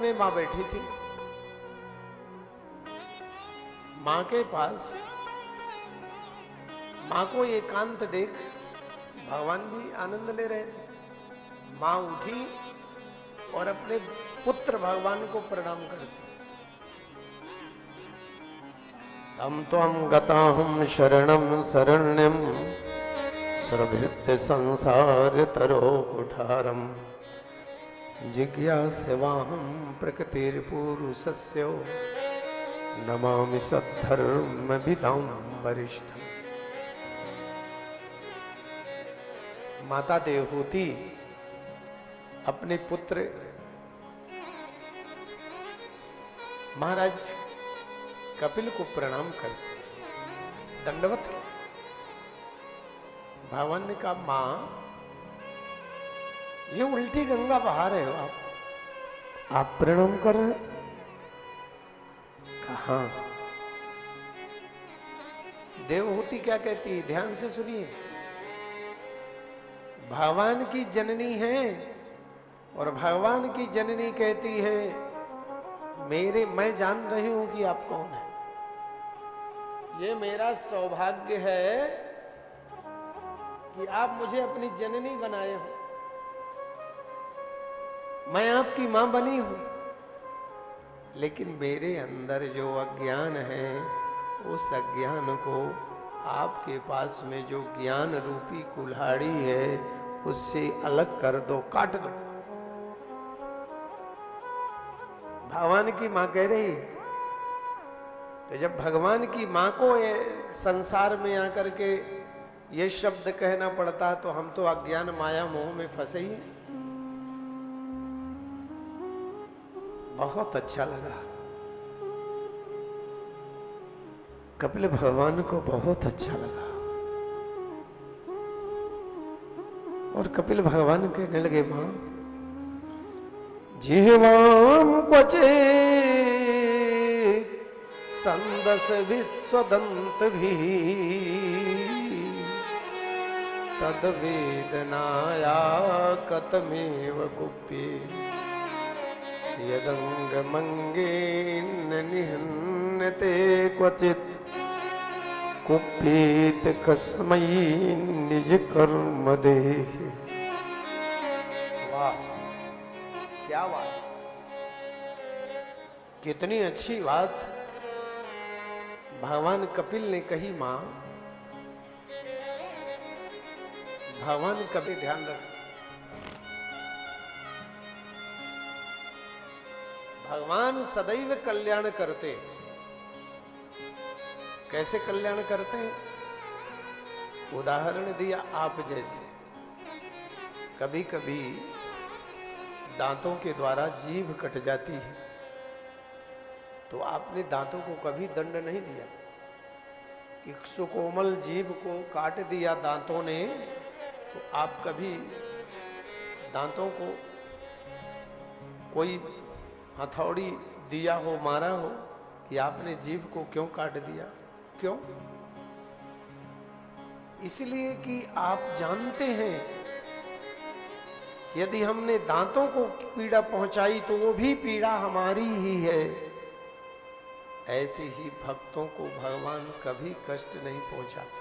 में मां बैठी थी। मां के पास मां को एकांत देख भगवान भी आनंद ले रहे थे। मां उठी और अपने पुत्र भगवान को प्रणाम करती। तम त्वं गताहं शरणं शरण्यं सुरभित्य संसार तरो कुठारम जिज्ञास्यवाहं प्रकृतिर्पुरुषस्य नमामि सद्धर्मविदां वरिष्ठम्। माता देवहूति अपने पुत्र महाराज कपिल को प्रणाम करते, दंडवत किया। भगवान ने कहा, मां ये उल्टी गंगा बहा रहे हो आप प्रणाम कर रहे हो? कहा देवहूति क्या कहती है, ध्यान से सुनिए। भगवान की जननी है और भगवान की जननी कहती है मैं जान रही हूं कि आप कौन है। ये मेरा सौभाग्य है कि आप मुझे अपनी जननी बनाए हो। मैं आपकी मां बनी हूं, लेकिन मेरे अंदर जो अज्ञान है उस अज्ञान को आपके पास में जो ज्ञान रूपी कुल्हाड़ी है उससे अलग कर दो, काट दो। भगवान की मां कह रही। तो जब भगवान की मां को संसार में आकर के ये शब्द कहना पड़ता तो हम तो अज्ञान माया मोह में फंसे ही। बहुत अच्छा लगा, कपिल भगवान को बहुत अच्छा लगा। और कपिल भगवान कहने लगे, मां जिह्वां क्वचित् संदसवित् स्वदन्तभिः तद्वेदनाया कथमेव कुप्ये यदंगमंगेन निहन्यते क्वचित् कुप्येत कस्मै निज कर्म देह। वाह, क्या बात, कितनी अच्छी बात भगवान कपिल ने कही। मां भगवान कभी ध्यान रख, भगवान सदैव कल्याण करते। कैसे कल्याण करते हैं? उदाहरण दिया आप जैसे। कभी कभी दांतों के द्वारा जीभ कट जाती है, तो आपने दांतों को कभी दंड नहीं दिया कि सुकोमल जीभ को काट दिया दांतों ने, तो आप कभी दांतों को कोई हथौड़ी दिया हो, मारा हो कि आपने जीभ को क्यों काट दिया? क्यों? इसलिए कि आप जानते हैं यदि हमने दांतों को पीड़ा पहुंचाई तो वो भी पीड़ा हमारी ही है। ऐसे ही भक्तों को भगवान कभी कष्ट नहीं पहुंचाते,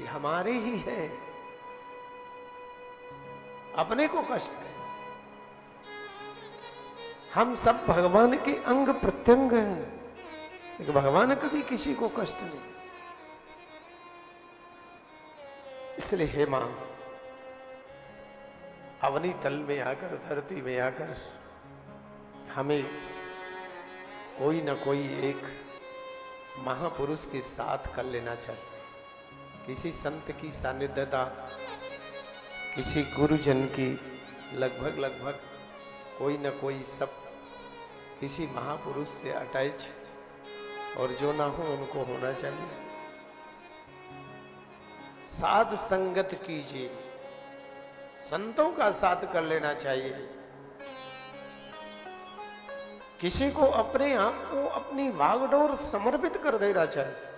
ये हमारे ही है। अपने को कष्ट कैसे? हम सब भगवान के अंग प्रत्यंग हैं, लेकिन भगवान कभी किसी को कष्ट नहीं। इसलिए हे मां, अवनी तल में आकर, धरती में आकर हमें कोई न कोई एक महापुरुष के साथ कर लेना चाहिए। किसी संत की सानिध्यता, किसी गुरुजन की लगभग कोई न कोई सब किसी महापुरुष से अटैच, और जो ना हो उनको होना चाहिए। साध संगत कीजिए, संतों का साथ कर लेना चाहिए। किसी को अपने आप को, अपनी वागडोर समर्पित कर देना चाहिए।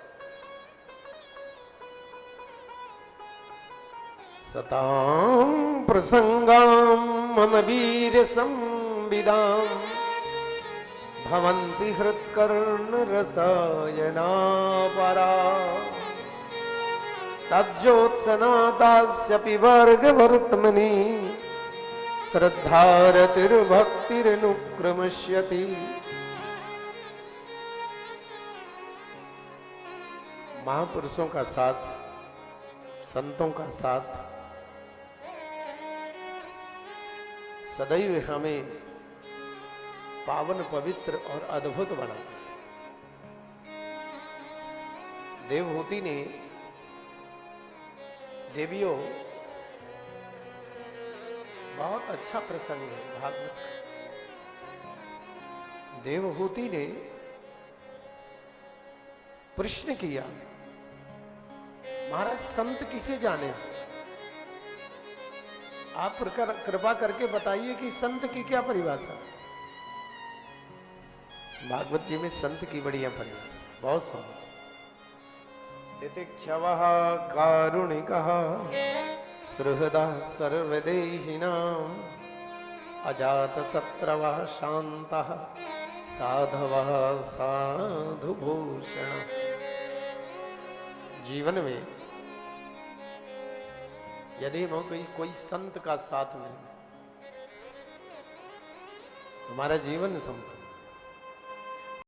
सतां प्रसंगां मनवीर विदाम भवन्ति हृत्कर्ण रसायना परा तज्जोत्सनादास्यपि वर्गवर्त्मनि श्रद्धारतिर्भक्तिरनुक्रमश्यति। महापुरुषों का साथ, संतों का साथ सदैव हमें पावन, पवित्र और अद्भुत बनाता है। देवहूति ने, देवियों, बहुत अच्छा प्रसंग है भागवत का। देवहूति ने प्रश्न किया, महाराज संत किसे जाने, आप कृपा करके बताइए कि संत की क्या परिभाषा। भागवत जी में संत की बढ़िया परिभाषा बहुत सुंदर। तितिक्षवः कारुणिकः सुहृदः सर्वदेहिनाम् अजातशत्रवः शान्तः साधवः साधुभूषण। जीवन में यदि हमें कोई संत का साथ मिले, तुम्हारा जीवन संभव।